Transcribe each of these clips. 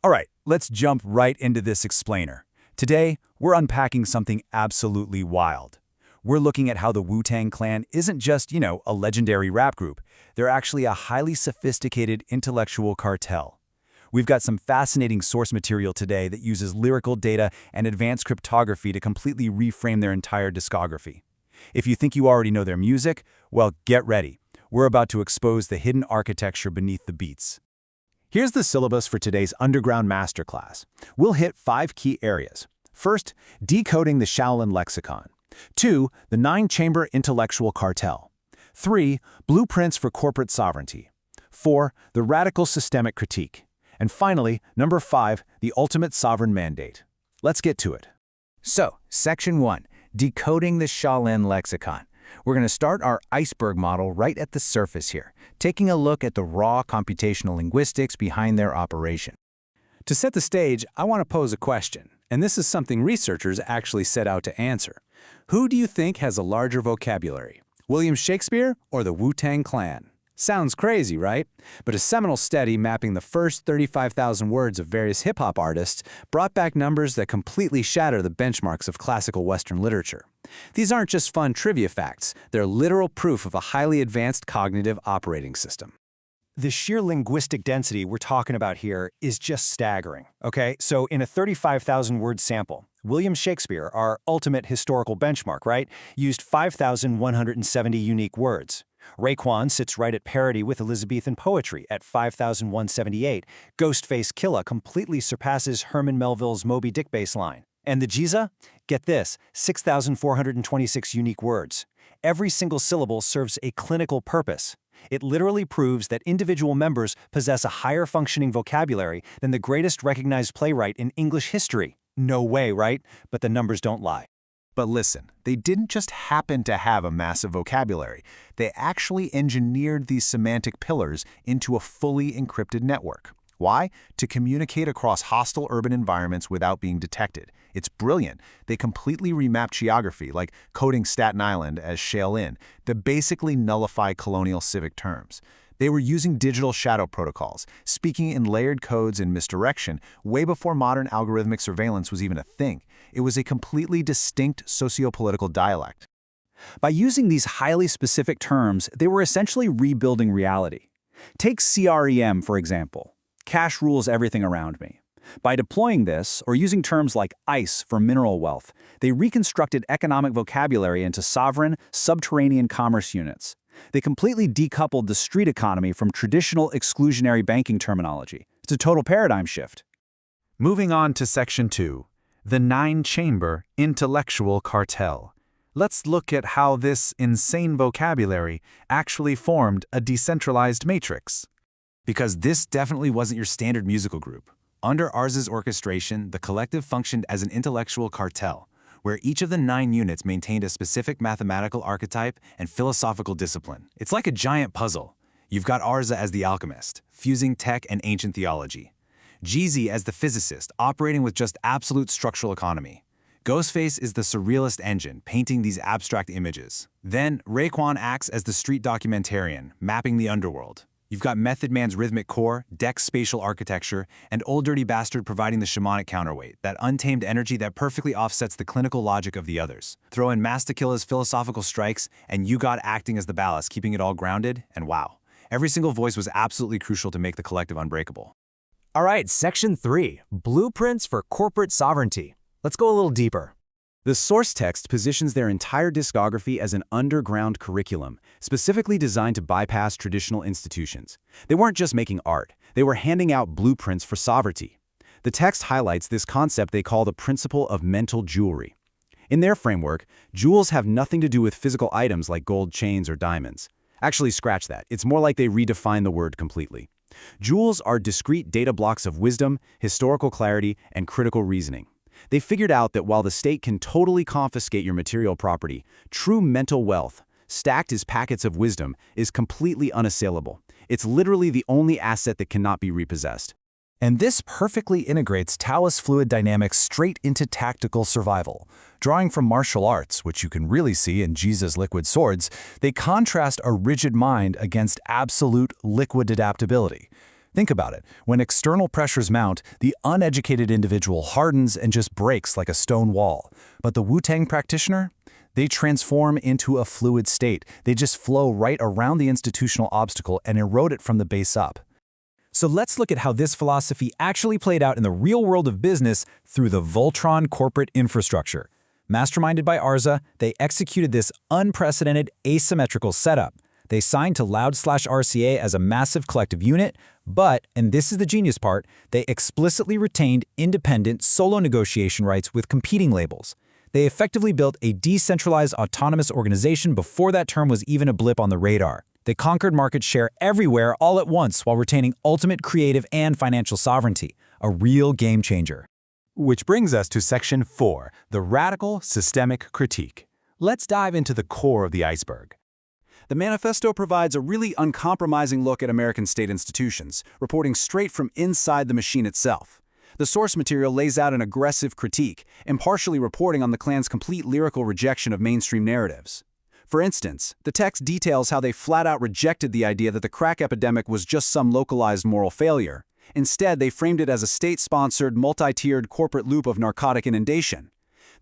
All right, let's jump right into this explainer. Today, we're unpacking something absolutely wild. We're looking at how the Wu-Tang Clan isn't just, a legendary rap group. They're actually a highly sophisticated intellectual cartel. We've got some fascinating source material today that uses lyrical data and advanced cryptography to completely reframe their entire discography. If you think you already know their music, well, get ready. We're about to expose the hidden architecture beneath the beats. Here's the syllabus for today's Underground Masterclass. We'll hit 5 key areas. First, decoding the Shaolin lexicon. 2, the 9-chamber intellectual cartel. 3, blueprints for corporate sovereignty. 4, the radical systemic critique. And finally, number 5, the ultimate sovereign mandate. Let's get to it. So, Section 1, decoding the Shaolin lexicon. We're going to start our iceberg model right at the surface here, taking a look at the raw computational linguistics behind their operation. To set the stage, I want to pose a question, and this is something researchers actually set out to answer. Who do you think has a larger vocabulary, William Shakespeare or the Wu-Tang Clan? Sounds crazy, right? But a seminal study mapping the first 35,000 words of various hip-hop artists brought back numbers that completely shatter the benchmarks of classical Western literature. These aren't just fun trivia facts, they're literal proof of a highly advanced cognitive operating system. The sheer linguistic density we're talking about here is just staggering, okay? So in a 35,000-word sample, William Shakespeare, our ultimate historical benchmark, right, used 5,170 unique words. Raekwon sits right at parity with Elizabethan poetry at 5,178. Ghostface Killa completely surpasses Herman Melville's Moby Dick baseline. And the Jiza? Get this, 6,426 unique words. Every single syllable serves a clinical purpose. It literally proves that individual members possess a higher functioning vocabulary than the greatest recognized playwright in English history. No way, right? But the numbers don't lie. But listen, they didn't just happen to have a massive vocabulary. They actually engineered these semantic pillars into a fully encrypted network. Why? To communicate across hostile urban environments without being detected. It's brilliant. They completely remapped geography, like coding Staten Island as Shaolin, to basically nullify colonial civic terms. They were using digital shadow protocols, speaking in layered codes and misdirection way before modern algorithmic surveillance was even a thing. It was a completely distinct socio-political dialect. By using these highly specific terms, they were essentially rebuilding reality. Take CREM, for example. Cash rules everything around me. By deploying this, or using terms like ICE for mineral wealth, they reconstructed economic vocabulary into sovereign, subterranean commerce units. They completely decoupled the street economy from traditional exclusionary banking terminology. It's a total paradigm shift. Moving on to Section 2, the 9-chamber intellectual cartel. Let's look at how this insane vocabulary actually formed a decentralized matrix. Because this definitely wasn't your standard musical group. Under Ars's orchestration, the collective functioned as an intellectual cartel, where each of the 9 units maintained a specific mathematical archetype and philosophical discipline. It's like a giant puzzle. You've got Arza as the alchemist, fusing tech and ancient theology. Jeezy as the physicist, operating with just absolute structural economy. Ghostface is the surrealist engine, painting these abstract images. Then, Raekwon acts as the street documentarian, mapping the underworld. You've got Method Man's rhythmic core, Deck's spatial architecture, and Old Dirty Bastard providing the shamanic counterweight, that untamed energy that perfectly offsets the clinical logic of the others. Throw in Mastakilla's philosophical strikes, and you got acting as the ballast, keeping it all grounded, and wow. Every single voice was absolutely crucial to make the collective unbreakable. All right, Section 3, Blueprints for Corporate Sovereignty. Let's go a little deeper. The source text positions their entire discography as an underground curriculum, specifically designed to bypass traditional institutions. They weren't just making art, they were handing out blueprints for sovereignty. The text highlights this concept they call the principle of mental jewelry. In their framework, jewels have nothing to do with physical items like gold chains or diamonds. Actually, scratch that. It's more like they redefine the word completely. Jewels are discrete data blocks of wisdom, historical clarity, and critical reasoning. They figured out that while the state can totally confiscate your material property, true mental wealth, stacked as packets of wisdom, is completely unassailable. It's literally the only asset that cannot be repossessed. And this perfectly integrates Taoist fluid dynamics straight into tactical survival. Drawing from martial arts, which you can really see in Jesus' liquid swords, they contrast a rigid mind against absolute liquid adaptability. Think about it. When external pressures mount, the uneducated individual hardens and just breaks like a stone wall. But the Wu-Tang practitioner? They transform into a fluid state. They just flow right around the institutional obstacle and erode it from the base up. So let's look at how this philosophy actually played out in the real world of business through the Voltron corporate infrastructure. Masterminded by Arza, they executed this unprecedented asymmetrical setup. They signed to Loud/RCA as a massive collective unit, but, and this is the genius part, they explicitly retained independent solo negotiation rights with competing labels. They effectively built a decentralized autonomous organization before that term was even a blip on the radar. They conquered market share everywhere all at once while retaining ultimate creative and financial sovereignty, a real game changer. Which brings us to Section 4, the radical systemic critique. Let's dive into the core of the iceberg. The manifesto provides a really uncompromising look at American state institutions, reporting straight from inside the machine itself. The source material lays out an aggressive critique, impartially reporting on the Klan's complete lyrical rejection of mainstream narratives. For instance, the text details how they flat-out rejected the idea that the crack epidemic was just some localized moral failure. Instead, they framed it as a state-sponsored, multi-tiered corporate loop of narcotic inundation.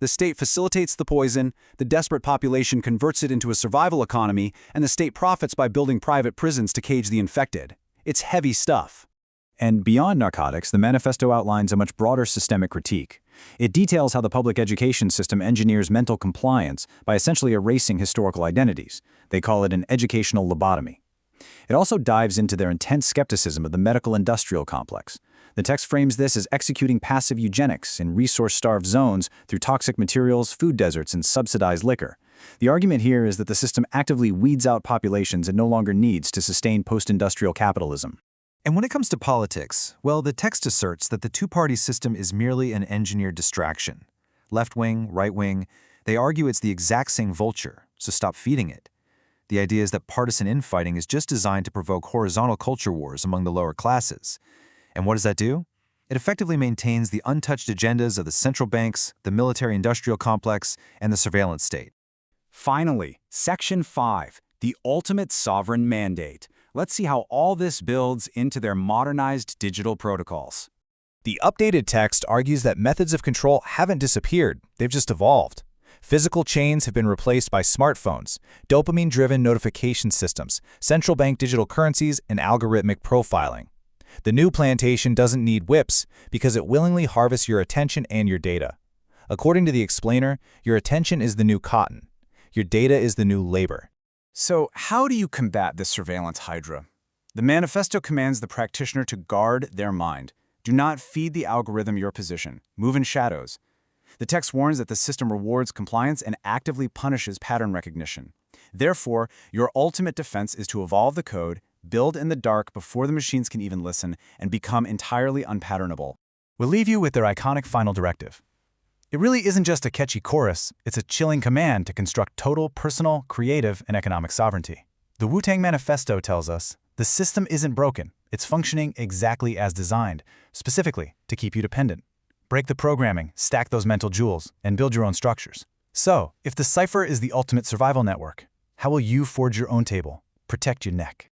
The state facilitates the poison, the desperate population converts it into a survival economy, and the state profits by building private prisons to cage the infected. It's heavy stuff. And beyond narcotics, the manifesto outlines a much broader systemic critique. It details how the public education system engineers mental compliance by essentially erasing historical identities. They call it an educational lobotomy. It also dives into their intense skepticism of the medical-industrial complex. The text frames this as executing passive eugenics in resource-starved zones through toxic materials, food deserts, and subsidized liquor. The argument here is that the system actively weeds out populations it no longer needs to sustain post-industrial capitalism. And when it comes to politics, well, the text asserts that the two-party system is merely an engineered distraction. Left-wing, right-wing, they argue it's the exact same vulture, so stop feeding it. The idea is that partisan infighting is just designed to provoke horizontal culture wars among the lower classes. And what does that do? It effectively maintains the untouched agendas of the central banks, the military-industrial complex, and the surveillance state. Finally, Section 5, the ultimate sovereign mandate. Let's see how all this builds into their modernized digital protocols. The updated text argues that methods of control haven't disappeared, they've just evolved. Physical chains have been replaced by smartphones, dopamine-driven notification systems, central bank digital currencies, and algorithmic profiling. The new plantation doesn't need whips because it willingly harvests your attention and your data. According to the explainer, your attention is the new cotton. Your data is the new labor. So how do you combat this surveillance hydra? The manifesto commands the practitioner to guard their mind. Do not feed the algorithm your position. Move in shadows. The text warns that the system rewards compliance and actively punishes pattern recognition. Therefore, your ultimate defense is to evolve the code, build in the dark before the machines can even listen, and become entirely unpatternable. We'll leave you with their iconic final directive. It really isn't just a catchy chorus, it's a chilling command to construct total personal, creative, and economic sovereignty. The Wu-Tang Manifesto tells us, the system isn't broken, it's functioning exactly as designed, specifically to keep you dependent. Break the programming, stack those mental jewels, and build your own structures. So, if the cipher is the ultimate survival network, how will you forge your own table, protect your neck?